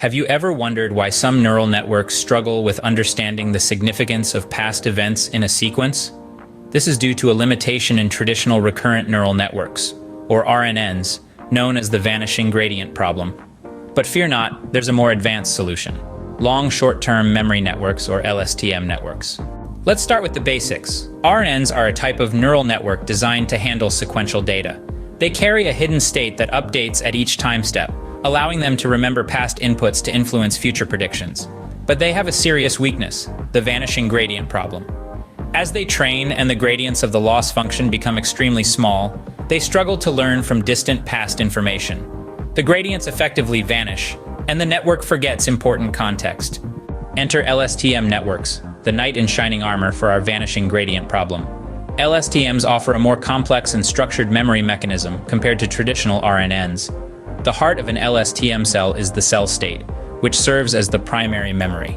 Have you ever wondered why some neural networks struggle with understanding the significance of past events in a sequence? This is due to a limitation in traditional recurrent neural networks, or RNNs, known as the vanishing gradient problem. But fear not, there's a more advanced solution: long short-term memory networks, or LSTM networks. Let's start with the basics. RNNs are a type of neural network designed to handle sequential data. They carry a hidden state that updates at each time step, allowing them to remember past inputs to influence future predictions. But they have a serious weakness: the vanishing gradient problem. As they train and the gradients of the loss function become extremely small, they struggle to learn from distant past information. The gradients effectively vanish, and the network forgets important context. Enter LSTM networks, the knight in shining armor for our vanishing gradient problem. LSTMs offer a more complex and structured memory mechanism compared to traditional RNNs. The heart of an LSTM cell is the cell state, which serves as the primary memory.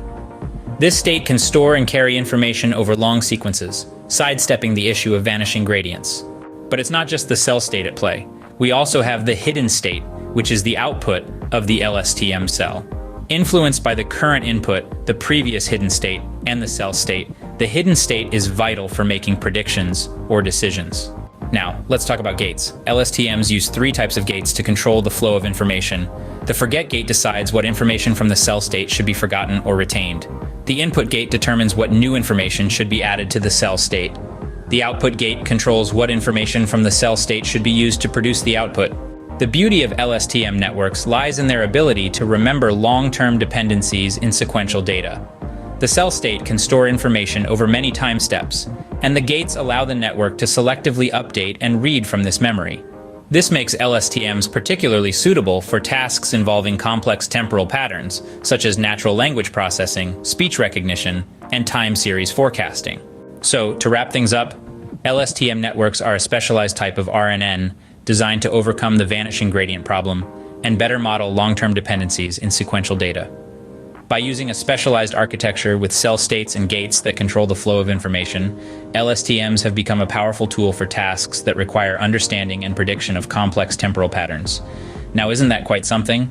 This state can store and carry information over long sequences, sidestepping the issue of vanishing gradients. But it's not just the cell state at play. We also have the hidden state, which is the output of the LSTM cell. Influenced by the current input, the previous hidden state, and the cell state, the hidden state is vital for making predictions or decisions. Now, let's talk about gates. LSTMs use three types of gates to control the flow of information. The forget gate decides what information from the cell state should be forgotten or retained. The input gate determines what new information should be added to the cell state. The output gate controls what information from the cell state should be used to produce the output. The beauty of LSTM networks lies in their ability to remember long-term dependencies in sequential data. The cell state can store information over many time steps, and the gates allow the network to selectively update and read from this memory. This makes LSTMs particularly suitable for tasks involving complex temporal patterns, such as natural language processing, speech recognition, and time series forecasting. So, to wrap things up, LSTM networks are a specialized type of RNN designed to overcome the vanishing gradient problem and better model long-term dependencies in sequential data. By using a specialized architecture with cell states and gates that control the flow of information, LSTMs have become a powerful tool for tasks that require understanding and prediction of complex temporal patterns. Now, isn't that quite something?